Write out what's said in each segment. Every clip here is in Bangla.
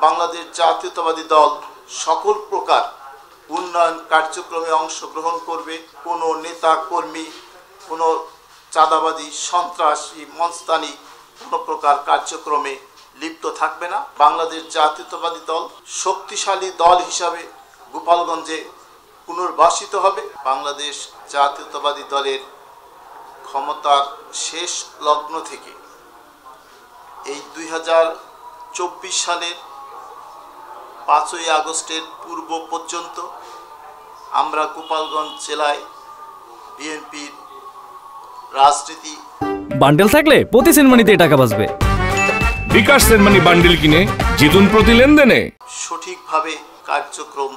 বাংলাদেশ জাতীয়তাবাদী দল সকল প্রকার উন্নয়ন কার্যক্রমে অংশগ্রহণ করবে। কোনো নেতা কর্মী, কোনো চাঁদাবাদী, সন্ত্রাসী, মস্তানি কোনো প্রকার কার্যক্রমে লিপ্ত থাকবে না। বাংলাদেশ জাতীয়তাবাদী দল শক্তিশালী দল হিসাবে গোপালগঞ্জে পুনর্বাসিত হবে। বাংলাদেশ জাতীয়তাবাদী দলের ক্ষমতার শেষ লগ্ন থেকে এই 2024 সালের 5ই আগস্টের পূর্ব পর্যন্ত আমরা গোপালগঞ্জ জেলায় বিএনপির রাজনীতি। বান্ডেল থাকলে প্রতি সেনমানিতে টাকা বাঁচবে। বিকাশ সেনমানি বান্ডেল কিনে জিতুন প্রতি লেনদেনে। সঠিকভাবে কার্যক্রম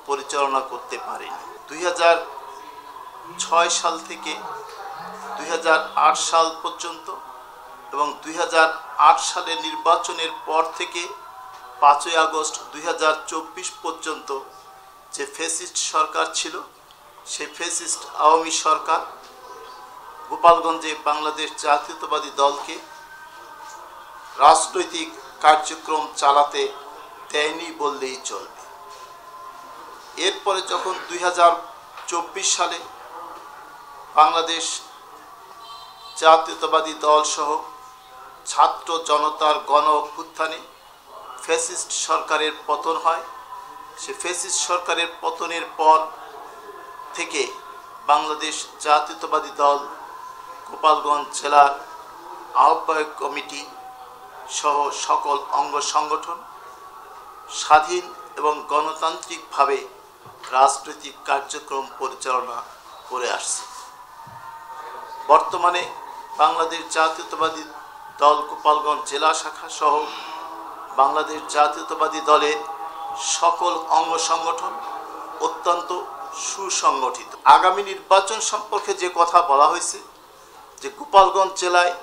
পরিচালনা করতে পারেনি। 2006 সাল থেকে 2008 সাল পর্যন্ত এবং 2008 সালের নির্বাচনের পর থেকে 5ই আগস্ট 2024 পর্যন্ত যে ফ্যাসিস্ট সরকার ছিল, সেই ফ্যাসিস্ট আওয়ামী সরকার গোপালগঞ্জে বাংলাদেশ জাতীয়তাবাদী দলকে রাজনৈতিক কার্যক্রম চালাতে দেয়নি বললেই চলবে। এরপরে যখন 2024 সালে বাংলাদেশ জাতীয়তাবাদী দল সহ ছাত্র জনতার গণ অভ্যুত্থানে ফ্যাসিস্ট সরকারের পতন হয়, সে ফ্যাসিস্ট সরকারের পতনের পর থেকে বাংলাদেশ জাতীয়তাবাদী দল গোপালগঞ্জ জেলার আহ্বায়ক কমিটি সহ সকল অঙ্গ সংগঠন স্বাধীন এবং গণতান্ত্রিকভাবে রাজনৈতিক কার্যক্রম পরিচালনা করে আসছে। বর্তমানে বাংলাদেশ জাতীয়তাবাদী দল গোপালগঞ্জ জেলা শাখা সহ বাংলাদেশ জাতীয়তাবাদী দলের সকল অঙ্গ সংগঠন অত্যন্ত সুসংগঠিত। আগামী নির্বাচন সম্পর্কে যে কথা বলা হয়েছে, যে গোপালগঞ্জ জেলায়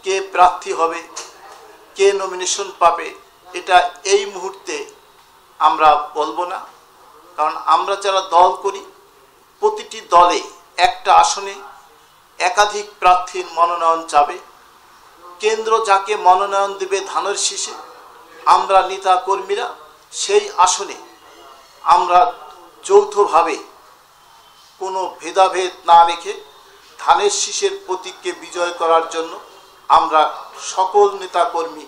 কে প্রার্থী হবে, কে নমিনেশন পাবে, এটা এই মুহূর্তে আমরা বলবো না। কারণ আমরা যারা দল করি, প্রতিটি দলে একটা আসনে একাধিক প্রার্থীর মনোনয়ন যাবে। কেন্দ্র যাকে মনোনয়ন দেবে ধানের শীষে, আমরা নেতা কর্মীরা সেই আসনে আমরা যৌথভাবে কোনো ভেদাভেদ না রেখে ধানের শীষের প্রতীককে বিজয় করার জন্য আমরা সকল নেতাকর্মী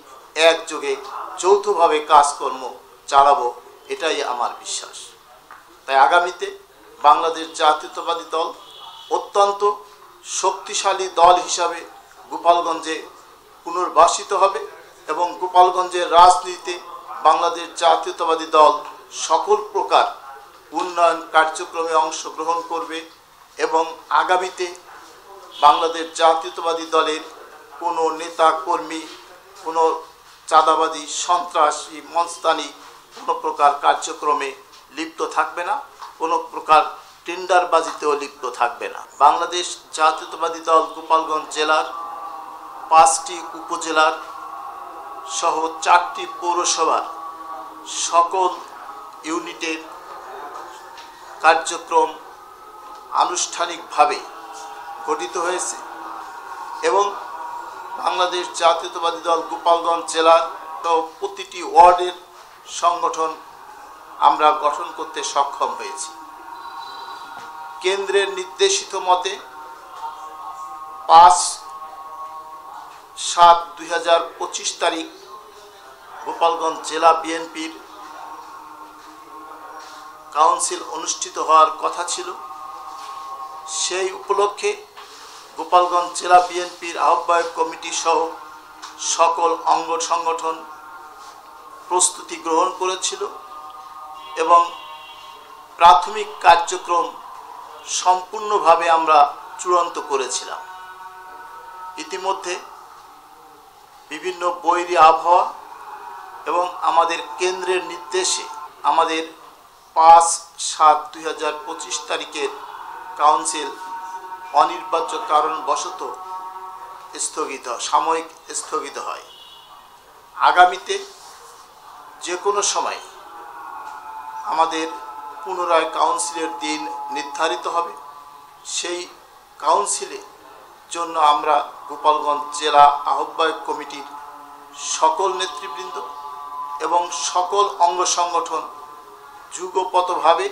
একযোগে যৌথভাবে কাজকর্ম চালাবো, এটাই আমার বিশ্বাস। তাই আগামীতে বাংলাদেশ জাতীয়তাবাদী দল অত্যন্ত শক্তিশালী দল হিসাবে গোপালগঞ্জে পুনর্বাসিত হবে এবং গোপালগঞ্জের রাজনীতিতে বাংলাদেশ জাতীয়তাবাদী দল সকল প্রকার উন্নয়ন কার্যক্রমে অংশগ্রহণ করবে এবং আগামীতে বাংলাদেশ জাতীয়তাবাদী দলের কোনো নেতা কর্মী, কোনো চাঁদাবাদী, সন্ত্রাসী, মস্তানি কোনো প্রকার কার্যক্রমে লিপ্ত থাকবে না, কোনো প্রকার টেন্ডারবাজিতেও লিপ্ত থাকবে না। বাংলাদেশ জাতীয়তাবাদী দল গোপালগঞ্জ জেলার 5টি উপজেলার সহ 4টি পৌরসভার সকল ইউনিটের কার্যক্রম আনুষ্ঠানিকভাবে গঠিত হয়েছে এবং বাংলাদেশ জাতীয়তাবাদী দল গোপালগঞ্জ জেলার প্রতিটি ওয়ার্ডের সংগঠন আমরা গঠন করতে সক্ষম হয়েছি। কেন্দ্রের নির্দেশিত মতে 5/7/2025 তারিখ গোপালগঞ্জ জেলা বিএনপির কাউন্সিল অনুষ্ঠিত হওয়ার কথা ছিল। সেই উপলক্ষে গোপালগঞ্জ জেলা বিএনপির আহ্বায়ক কমিটি সহ সকল অঙ্গ সংগঠন প্রস্তুতি গ্রহণ করেছিল এবং প্রাথমিক কার্যক্রম সম্পূর্ণভাবে আমরা চূড়ান্ত করেছিলাম। ইতিমধ্যে বিভিন্ন বৈরী আবহাওয়া এবং আমাদের কেন্দ্রের নির্দেশে আমাদের 5/7/2025 তারিখের কাউন্সিল অনির্বাচ্য কারণবশত সাময়িক স্থগিত হয়। আগামীতে যে কোনো সময় আমাদের পুনরায় কাউন্সিলের দিন নির্ধারিত হবে। সেই কাউন্সিলের জন্য আমরা গোপালগঞ্জ জেলা আহ্বায়ক কমিটির সকল নেতৃবৃন্দ এবং সকল অঙ্গ সংগঠন যুগপতভাবে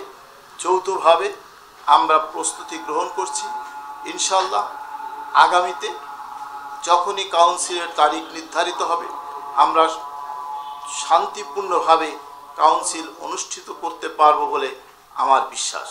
যৌথভাবে আমরা প্রস্তুতি গ্রহণ করছি। ইনশাআল্লাহ আগামীতে যখনই কাউন্সিলের তারিখ নির্ধারিত হবে আমরা শান্তিপূর্ণভাবে কাউন্সিল অনুষ্ঠিত করতে পারব বলে আমার বিশ্বাস।